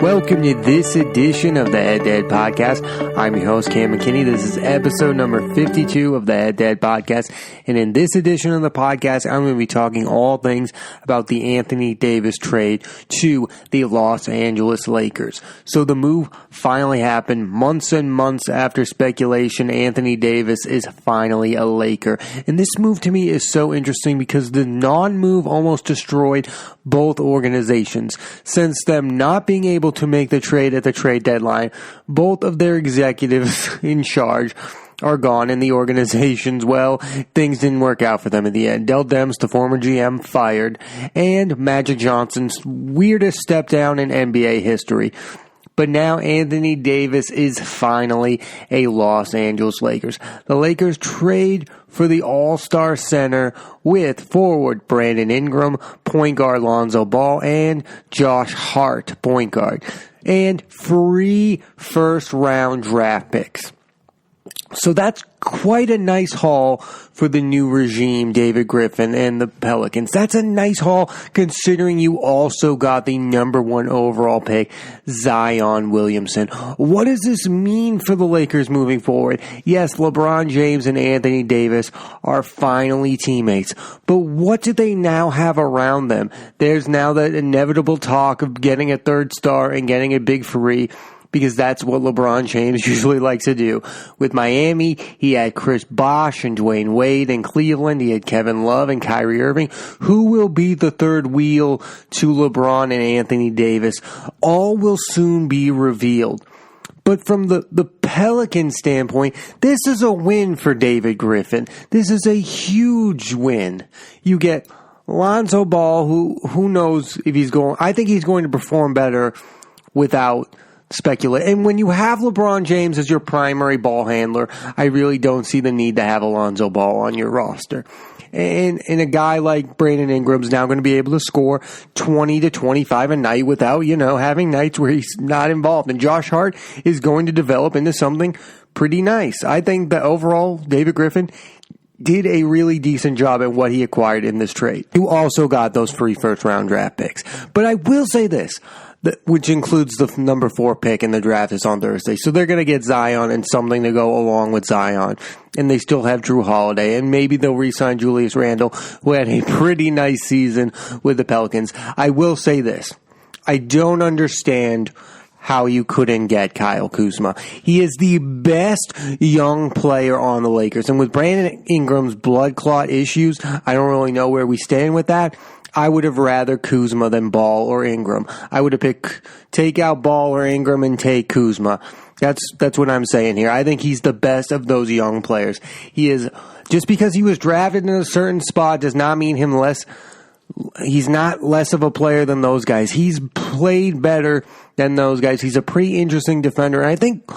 Welcome to this edition of the Head to Head Podcast. I'm your host, Cam McKinney. This is episode number 52 of the Head to Head Podcast. And in this edition of the podcast, I'm going to be talking all things about the Anthony Davis trade to the Los Angeles Lakers. So the move finally happened months and months after speculation. Anthony Davis is finally a Laker. And this move to me is so interesting because the non-move almost destroyed both organizations. Since them not being able to make the trade at the trade deadline, both of their executives in charge are gone, and the organizations, well, things didn't work out for them in the end. Dell Demps, the former GM, fired, and Magic Johnson's weirdest step down in NBA history. But now Anthony Davis is finally a Los Angeles Lakers. The Lakers trade for the All-Star center with forward Brandon Ingram, point guard Lonzo Ball, and Josh Hart, point guard, and free first-round draft picks. So that's quite a nice haul for the new regime, David Griffin and the Pelicans. That's a nice haul considering you also got the number one overall pick, Zion Williamson. What does this mean for the Lakers moving forward? Yes, LeBron James and Anthony Davis are finally teammates, but what do they now have around them? There's now that inevitable talk of getting a third star and getting a big free, because that's what LeBron James usually likes to do. With Miami, he had Chris Bosh and Dwayne Wade. In Cleveland, he had Kevin Love and Kyrie Irving. Who will be the third wheel to LeBron and Anthony Davis? All will soon be revealed. But from the Pelican standpoint, this is a win for David Griffin. This is a huge win. You get Lonzo Ball, who knows if he's going. I think he's going to perform better without speculate. And when you have LeBron James as your primary ball handler, I really don't see the need to have Lonzo Ball on your roster. And a guy like Brandon Ingram's now going to be able to score 20 to 25 a night without, having nights where he's not involved. And Josh Hart is going to develop into something pretty nice. I think that overall, David Griffin did a really decent job at what he acquired in this trade. You also got those free first-round draft picks. But I will say this, which includes the number 4 pick in the draft is on Thursday. So they're going to get Zion and something to go along with Zion. And they still have Drew Holiday. And maybe they'll re-sign Julius Randle, who had a pretty nice season with the Pelicans. I will say this. I don't understand how you couldn't get Kyle Kuzma. He is the best young player on the Lakers. And with Brandon Ingram's blood clot issues, I don't really know where we stand with that. I would have rather Kuzma than Ball or Ingram. I would have take out Ball or Ingram and take Kuzma. That's what I'm saying here. I think he's the best of those young players. He is, just because he was drafted in a certain spot does not mean he's not less of a player than those guys. He's played better than those guys. He's a pretty interesting defender. And I think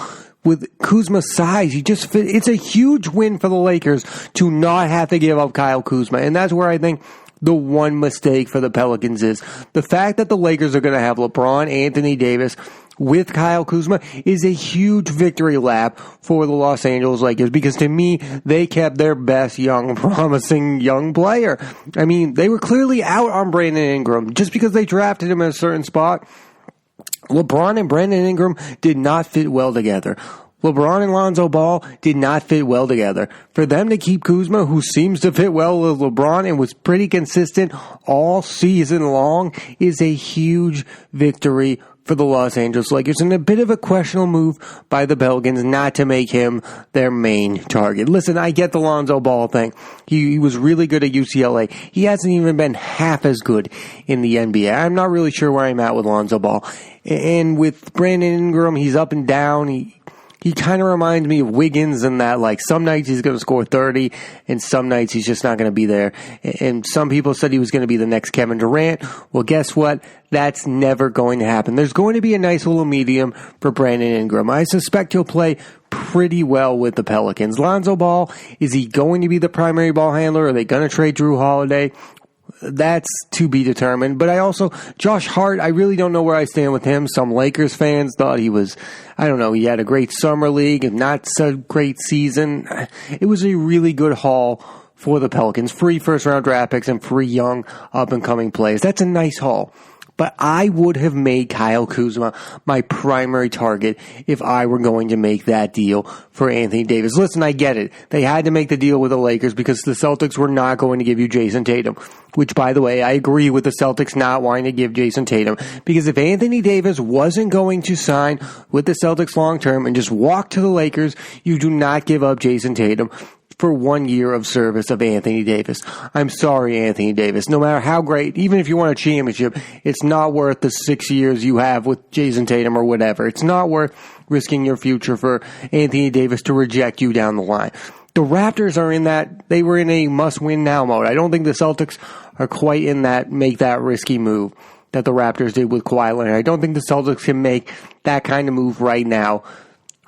with Kuzma's size, it's a huge win for the Lakers to not have to give up Kyle Kuzma. And that's where I think the one mistake for the Pelicans is the fact that the Lakers are going to have LeBron, Anthony Davis with Kyle Kuzma is a huge victory lap for the Los Angeles Lakers, because to me, they kept their best promising young player. I mean, they were clearly out on Brandon Ingram just because they drafted him in a certain spot. LeBron and Brandon Ingram did not fit well together. LeBron and Lonzo Ball did not fit well together. For them to keep Kuzma, who seems to fit well with LeBron and was pretty consistent all season long, is a huge victory for the Los Angeles Lakers, and a bit of a questionable move by the Pelicans not to make him their main target. Listen, I get the Lonzo Ball thing. He was really good at UCLA. He hasn't even been half as good in the NBA. I'm not really sure where I'm at with Lonzo Ball. And with Brandon Ingram, he's up and down. He kind of reminds me of Wiggins in that, some nights he's going to score 30, and some nights he's just not going to be there. And some people said he was going to be the next Kevin Durant. Well, guess what? That's never going to happen. There's going to be a nice little medium for Brandon Ingram. I suspect he'll play pretty well with the Pelicans. Lonzo Ball, is he going to be the primary ball handler? Are they going to trade Drew Holiday? That's to be determined. But Josh Hart, I really don't know where I stand with him. Some Lakers fans thought he had a great summer league and not so great season. It was a really good haul for the Pelicans. Free first-round draft picks and free young up-and-coming players. That's a nice haul. but I would have made Kyle Kuzma my primary target if I were going to make that deal for Anthony Davis. Listen, I get it. They had to make the deal with the Lakers because the Celtics were not going to give you Jason Tatum, which, by the way, I agree with the Celtics not wanting to give Jason Tatum, because if Anthony Davis wasn't going to sign with the Celtics long term and just walk to the Lakers, you do not give up Jason Tatum for 1 year of service of Anthony Davis. I'm sorry, Anthony Davis. No matter how great, even if you want a championship, it's not worth the 6 years you have with Jason Tatum or whatever. It's not worth risking your future for Anthony Davis to reject you down the line. The Raptors are in that, they were in a must-win now mode. I don't think the Celtics are quite in that, make that risky move that the Raptors did with Kawhi Leonard. I don't think the Celtics can make that kind of move right now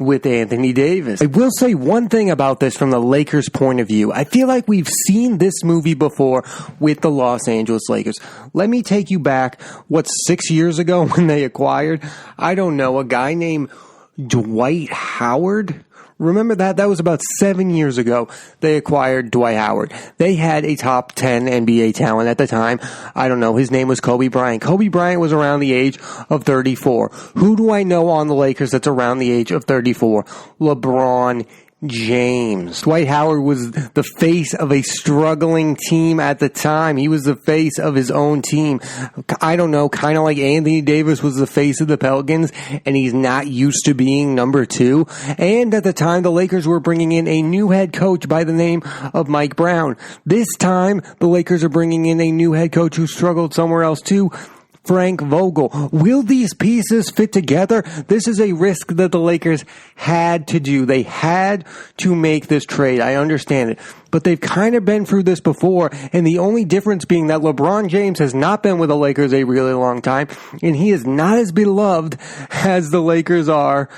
with Anthony Davis. I will say one thing about this from the Lakers' point of view. I feel like we've seen this movie before with the Los Angeles Lakers. Let me take you back, 6 years ago when they acquired, I don't know, a guy named Dwight Howard? Remember that? That was about 7 years ago. They acquired Dwight Howard. They had a top 10 NBA talent at the time. I don't know. His name was Kobe Bryant. Kobe Bryant was around the age of 34. Who do I know on the Lakers that's around the age of 34? LeBron James. Dwight Howard was the face of a struggling team at the time. He was the face of his own team. I don't know, kind of like Anthony Davis was the face of the Pelicans, and he's not used to being number 2. And at the time, the Lakers were bringing in a new head coach by the name of Mike Brown. This time, the Lakers are bringing in a new head coach who struggled somewhere else too, Frank Vogel. Will these pieces fit together? This is a risk that the Lakers had to do. They had to make this trade. I understand it. But they've kind of been through this before, and the only difference being that LeBron James has not been with the Lakers a really long time, and he is not as beloved as the Lakers are,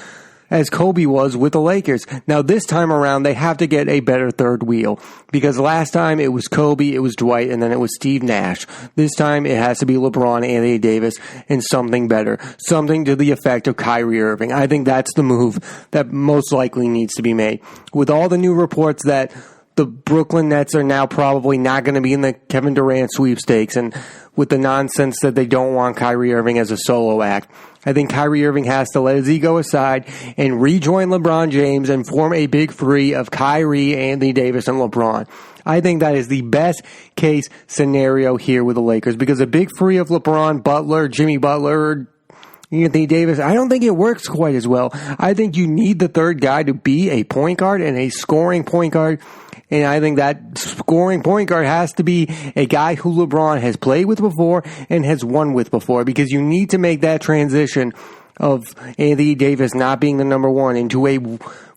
as Kobe was with the Lakers. Now, this time around, they have to get a better third wheel, because last time it was Kobe, it was Dwight, and then it was Steve Nash. This time it has to be LeBron, Anthony Davis, and something better. Something to the effect of Kyrie Irving. I think that's the move that most likely needs to be made. With all the new reports that the Brooklyn Nets are now probably not going to be in the Kevin Durant sweepstakes, and with the nonsense that they don't want Kyrie Irving as a solo act, I think Kyrie Irving has to let his ego aside and rejoin LeBron James and form a big three of Kyrie, Anthony Davis, and LeBron. I think that is the best case scenario here with the Lakers, because a big three of LeBron, Butler, Jimmy Butler, Anthony Davis, I don't think it works quite as well. I think you need the third guy to be a point guard and a scoring point guard. And I think that scoring point guard has to be a guy who LeBron has played with before and has won with before, because you need to make that transition of Anthony Davis not being the number one into a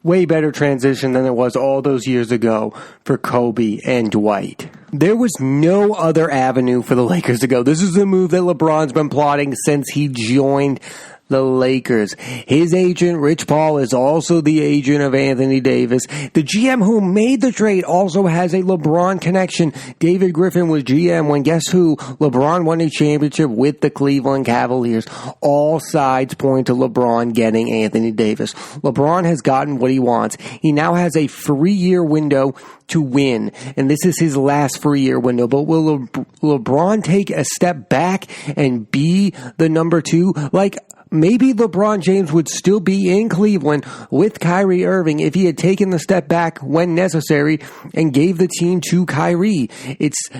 way better transition than it was all those years ago for Kobe and Dwight. There was no other avenue for the Lakers to go. This is the move that LeBron's been plotting since he joined the Lakers. His agent, Rich Paul, is also the agent of Anthony Davis. The GM who made the trade also has a LeBron connection. David Griffin was GM when, guess who? LeBron won a championship with the Cleveland Cavaliers. All sides point to LeBron getting Anthony Davis. LeBron has gotten what he wants. He now has a 3-year window to win, and this is his last 3-year window. But will LeBron take a step back and be the number 2? Like, maybe LeBron James would still be in Cleveland with Kyrie Irving if he had taken the step back when necessary and gave the team to Kyrie.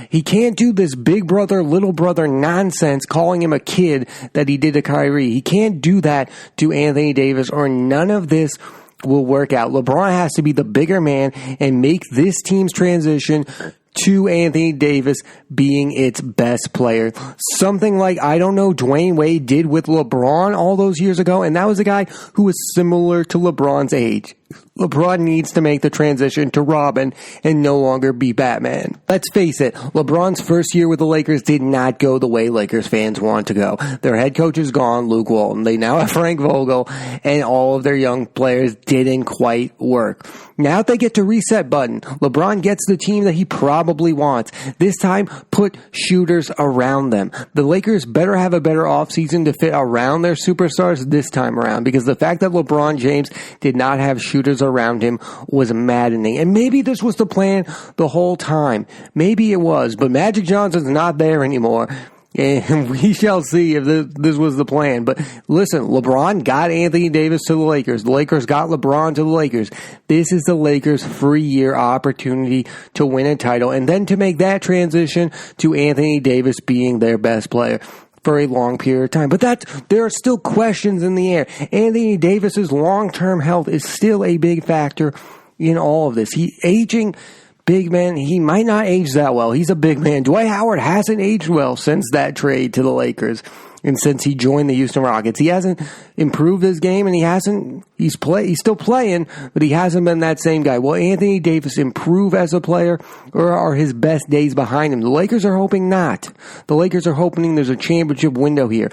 He can't do this big brother, little brother nonsense calling him a kid that he did to Kyrie. He can't do that to Anthony Davis, or none of this will work out. LeBron has to be the bigger man and make this team's transition to Anthony Davis being its best player. Something like, I don't know, Dwayne Wade did with LeBron all those years ago, and that was a guy who was similar to LeBron's age. LeBron needs to make the transition to Robin and no longer be Batman. Let's face it, LeBron's first year with the Lakers did not go the way Lakers fans want to go. Their head coach is gone, Luke Walton. They now have Frank Vogel, and all of their young players didn't quite work. Now they get to reset button. LeBron gets the team that he probably wants. This time, put shooters around them. The Lakers better have a better offseason to fit around their superstars this time around, because the fact that LeBron James did not have shooters around him was maddening. And maybe this was the plan the whole time. Maybe it was, but Magic Johnson's not there anymore. And we shall see if this was the plan. But listen, LeBron got Anthony Davis to the Lakers. The Lakers got LeBron to the Lakers. This is the Lakers' free year opportunity to win a title and then to make that transition to Anthony Davis being their best player for a long period of time. But there are still questions in the air. Anthony Davis's long-term health is still a big factor in all of this. Aging big man, he might not age that well. He's a big man. Dwight Howard hasn't aged well since that trade to the Lakers and since he joined the Houston Rockets. He hasn't improved his game, and he's still playing, but he hasn't been that same guy. Will Anthony Davis improve as a player, or are his best days behind him? The Lakers are hoping not. The Lakers are hoping there's a championship window here.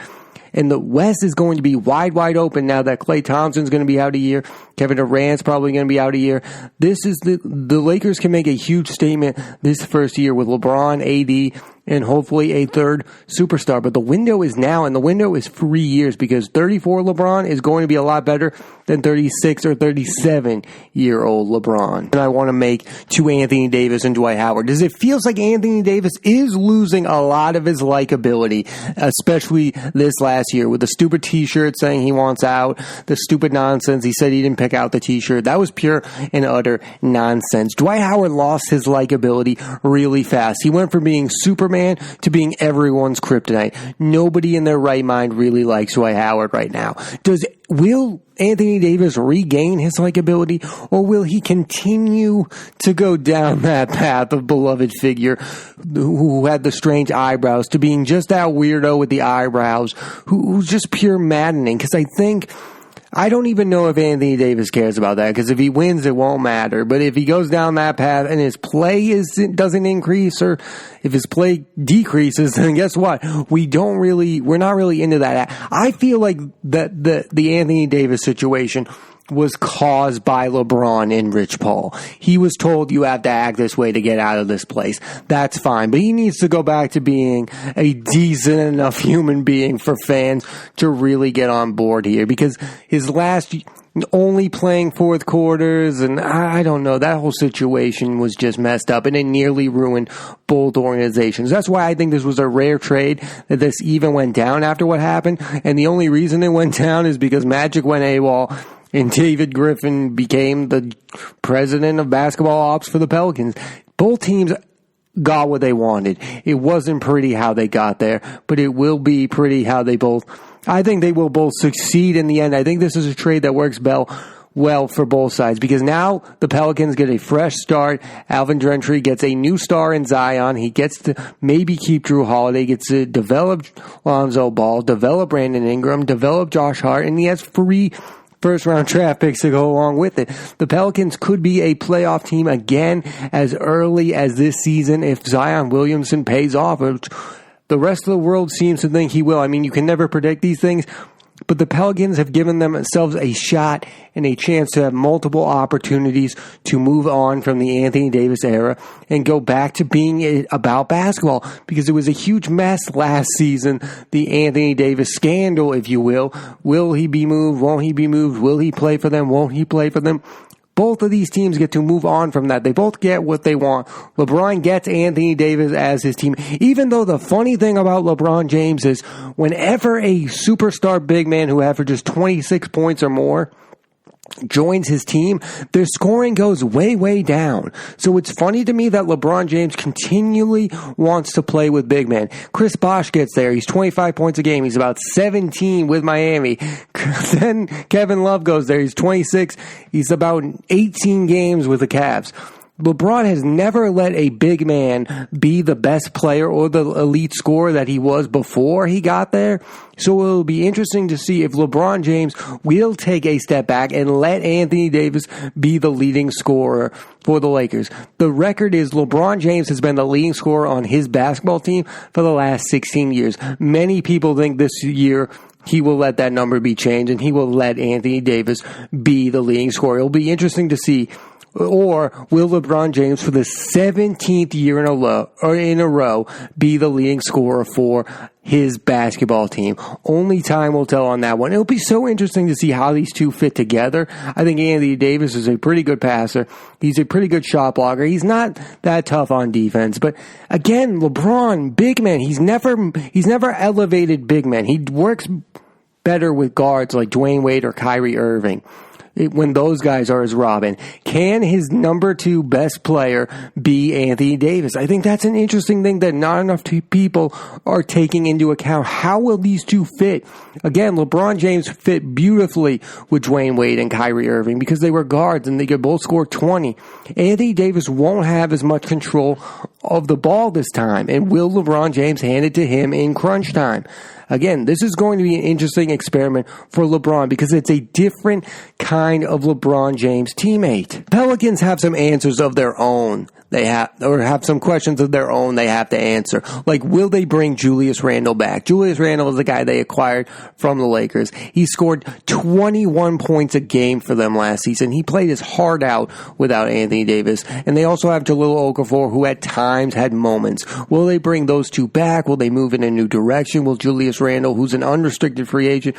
And the West is going to be wide open now that Klay Thompson's going to be out a year. Kevin Durant's probably going to be out a year. This is the Lakers can make a huge statement this first year with LeBron, AD, and hopefully a third superstar. But the window is now, and the window is 3 years, because 34 LeBron is going to be a lot better than 36 or 37-year-old LeBron. And I want to make to Anthony Davis and Dwight Howard is it feels like Anthony Davis is losing a lot of his likability, especially this last year with the stupid t-shirt saying he wants out, the stupid nonsense. He said he didn't pick out the t-shirt. That was pure and utter nonsense. Dwight Howard lost his likability really fast. He went from being Superman to being everyone's kryptonite. Nobody in their right mind really likes Dwight Howard right now. Will Anthony Davis regain his likability, or will he continue to go down that path of beloved figure who had the strange eyebrows to being just that weirdo with the eyebrows who's just pure maddening? Because I don't even know if Anthony Davis cares about that, because if he wins, it won't matter. But if he goes down that path and his play doesn't increase, or if his play decreases, then guess what? We're not really into that. I feel like the Anthony Davis situation was caused by LeBron and Rich Paul. He was told, you have to act this way to get out of this place. That's fine. But he needs to go back to being a decent enough human being for fans to really get on board here. Because his last only playing fourth quarters, and I don't know, that whole situation was just messed up, and it nearly ruined both organizations. That's why I think this was a rare trade, that this even went down after what happened. And the only reason it went down is because Magic went AWOL, and David Griffin became the president of basketball ops for the Pelicans. Both teams got what they wanted. It wasn't pretty how they got there, but it will be pretty how I think they will both succeed in the end. I think this is a trade that works well for both sides, because now the Pelicans get a fresh start. Alvin Gentry gets a new star in Zion. He gets to maybe keep Drew Holiday, gets to develop Lonzo Ball, develop Brandon Ingram, develop Josh Hart, and he has free first-round draft picks to go along with it. The Pelicans could be a playoff team again as early as this season if Zion Williamson pays off. The rest of the world seems to think he will. I mean, you can never predict these things, but the Pelicans have given themselves a shot and a chance to have multiple opportunities to move on from the Anthony Davis era and go back to being about basketball, because it was a huge mess last season, the Anthony Davis scandal, if you will. Will he be moved? Won't he be moved? Will he play for them? Won't he play for them? Both of these teams get to move on from that. They both get what they want. LeBron gets Anthony Davis as his team. Even though the funny thing about LeBron James is whenever a superstar big man who averages 26 points or more joins his team, their scoring goes way down. So it's funny to me that LeBron James continually wants to play with big men. Chris Bosh gets there. He's 25 points a game. He's about 17 with Miami. Then Kevin Love goes there. He's 26. He's about 18 games with the Cavs. LeBron has never let a big man be the best player or the elite scorer that he was before he got there. So it'll be interesting to see if LeBron James will take a step back and let Anthony Davis be the leading scorer for the Lakers. The record is LeBron James has been the leading scorer on his basketball team for the last 16 years. Many people think this year he will let that number be changed and he will let Anthony Davis be the leading scorer. It'll be interesting to see Or will LeBron James, for the 17th year in a row, be the leading scorer for his basketball team? Only time will tell on that one. It'll be so interesting to see how these two fit together. I think Anthony Davis is a pretty good passer. He's a pretty good shot blocker. He's not that tough on defense. But again, LeBron, big man. He's never elevated big men. He works better with guards like Dwayne Wade or Kyrie Irving. When those guys are his Robin. Can his number 2 best player be Anthony Davis? I think that's an interesting thing that not enough people are taking into account. How will these two fit? Again, LeBron James fit beautifully with Dwayne Wade and Kyrie Irving because they were guards and they could both score 20. Anthony Davis won't have as much control of the ball this time. And will LeBron James hand it to him in crunch time? Again, this is going to be an interesting experiment for LeBron because it's a different kind of LeBron James teammate. Pelicans have some answers of their own. They have some questions of their own they have to answer. Like, will they bring Julius Randle back? Julius Randle is the guy they acquired from the Lakers. He scored 21 points a game for them last season. He played his heart out without Anthony Davis. And they also have Jahlil Okafor, who at times had moments. Will they bring those two back? Will they move in a new direction? Will Julius Randle, who's an unrestricted free agent,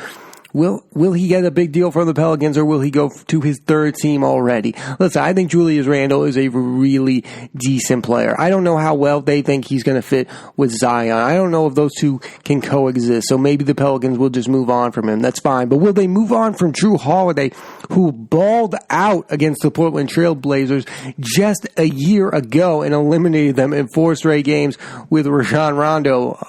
Will he get a big deal from the Pelicans, or will he go to his third team already? Listen, I think Julius Randle is a really decent player. I don't know how well they think he's going to fit with Zion. I don't know if those two can coexist, so maybe the Pelicans will just move on from him. That's fine. But will they move on from Jrue Holiday, who balled out against the Portland Trail Blazers just a year ago and eliminated them in 4 straight games with Rajon Rondo?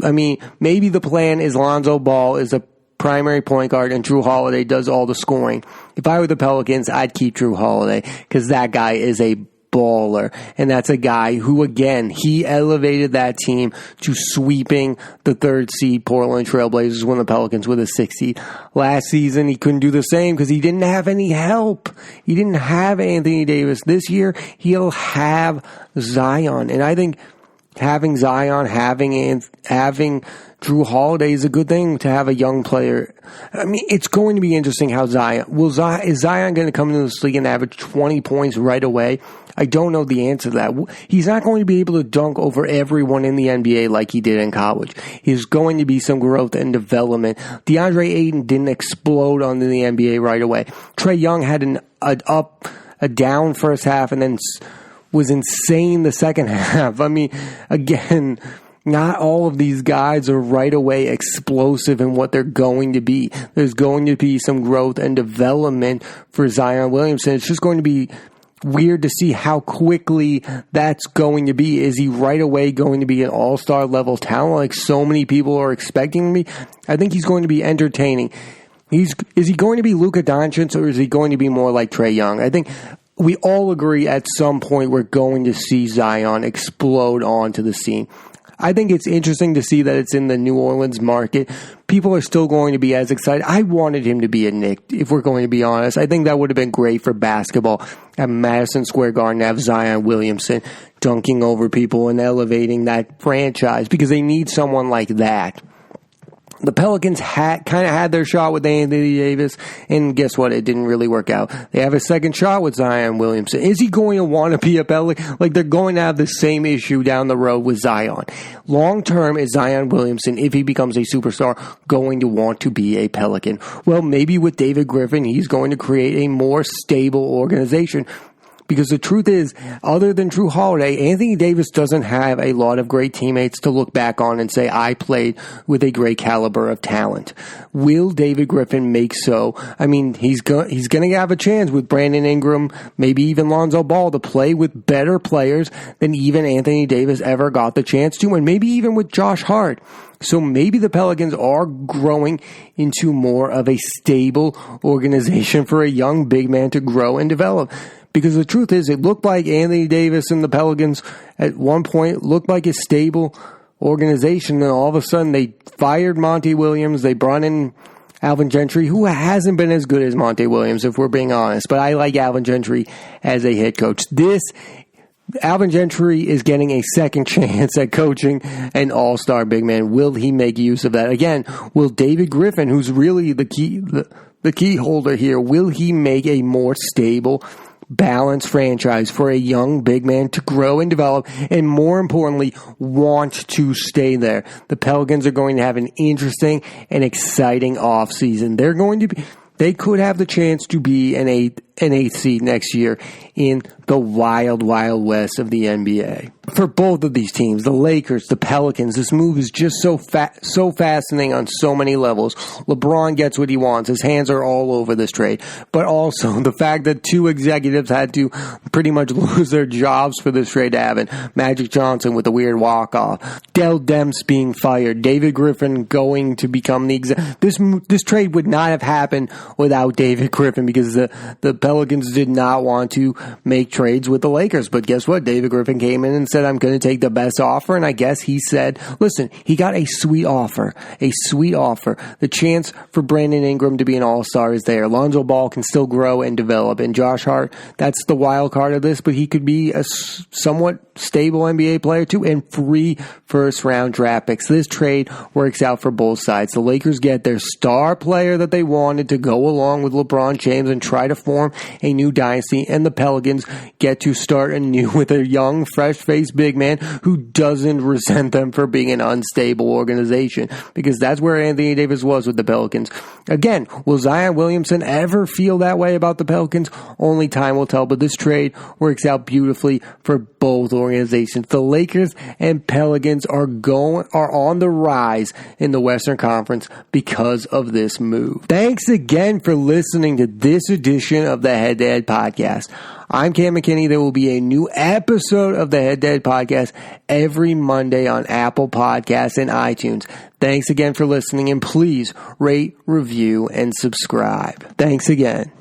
I mean, maybe the plan is Lonzo Ball is a primary point guard and Jrue Holiday does all the scoring. If I were the Pelicans, I'd keep Jrue Holiday because that guy is a baller. And that's a guy who, again, he elevated that team to sweeping the 3rd seed Portland Trail Blazers when the Pelicans were the 6th seed. Last season, he couldn't do the same because he didn't have any help. He didn't have Anthony Davis. This year, he'll have Zion. And I think having Zion, having Jrue Holiday is a good thing to have a young player. I mean, it's going to be interesting how is Zion going to come into this league and average 20 points right away? I don't know the answer to that. He's not going to be able to dunk over everyone in the NBA like he did in college. There's going to be some growth and development. DeAndre Ayton didn't explode onto the NBA right away. Trae Young had a down first half and then was insane the second half. I mean, again, not all of these guys are right away explosive in what they're going to be. There's going to be some growth and development for Zion Williamson. It's just going to be weird to see how quickly that's going to be. Is he right away going to be an all-star level talent like so many people are expecting him to be? I think he's going to be entertaining. Is he going to be Luka Doncic, or is he going to be more like Trae Young? I think we all agree at some point we're going to see Zion explode onto the scene. I think it's interesting to see that it's in the New Orleans market. People are still going to be as excited. I wanted him to be a Knick, if we're going to be honest. I think that would have been great for basketball at Madison Square Garden to have Zion Williamson dunking over people and elevating that franchise because they need someone like that. The Pelicans kind of had their shot with Anthony Davis, and guess what? It didn't really work out. They have a second shot with Zion Williamson. Is he going to want to be a Pelican? Like, they're going to have the same issue down the road with Zion. Long term, is Zion Williamson, if he becomes a superstar, going to want to be a Pelican? Well, maybe with David Griffin, he's going to create a more stable organization. Because the truth is, other than Jrue Holiday, Anthony Davis doesn't have a lot of great teammates to look back on and say, I played with a great caliber of talent. Will David Griffin make so? I mean, he's going to have a chance with Brandon Ingram, maybe even Lonzo Ball, to play with better players than even Anthony Davis ever got the chance to, and maybe even with Josh Hart. So maybe the Pelicans are growing into more of a stable organization for a young big man to grow and develop. Because the truth is, it looked like Anthony Davis and the Pelicans at one point looked like a stable organization, and all of a sudden they fired Monty Williams. They brought in Alvin Gentry, who hasn't been as good as Monty Williams, if we're being honest. But I like Alvin Gentry as a head coach. Alvin Gentry is getting a second chance at coaching an all-star big man. Will he make use of that? Again, will David Griffin, who's really the key holder here, will he make a more stable balanced franchise for a young big man to grow and develop, and more importantly, want to stay there. The Pelicans are going to have an interesting and exciting offseason. They could have the chance to be an eighth seed next year in the wild, wild west of the NBA. For both of these teams, the Lakers, the Pelicans, this move is just so fascinating on so many levels. LeBron gets what he wants. His hands are all over this trade. But also the fact that two executives had to pretty much lose their jobs for this trade to happen. Magic Johnson with a weird walk-off. Dell Demps being fired. David Griffin going to become the This trade would not have happened without David Griffin, because the Pelicans did not want to make trades with the Lakers. But guess what? David Griffin came in and said, I'm going to take the best offer. And I guess he said, listen, he got a sweet offer. The chance for Brandon Ingram to be an all-star is there. Lonzo Ball can still grow and develop. And Josh Hart, that's the wild card of this, but he could be a somewhat stable NBA player too, and free first-round draft picks. This trade works out for both sides. The Lakers get their star player that they wanted to go along with LeBron James and try to form a new dynasty, and the Pelicans get to start anew with a young, fresh-faced big man who doesn't resent them for being an unstable organization, because that's where Anthony Davis was with the Pelicans. Again, will Zion Williamson ever feel that way about the Pelicans? Only time will tell, but this trade works out beautifully for both organizations. The Lakers and Pelicans are on the rise in the Western Conference because of this move. Thanks again for listening to this edition of the Head to Head Podcast. I'm Cam McKinney. There will be a new episode of the Head to Head Podcast every Monday on Apple Podcasts and iTunes. Thanks again for listening, and please rate, review, and subscribe. Thanks again.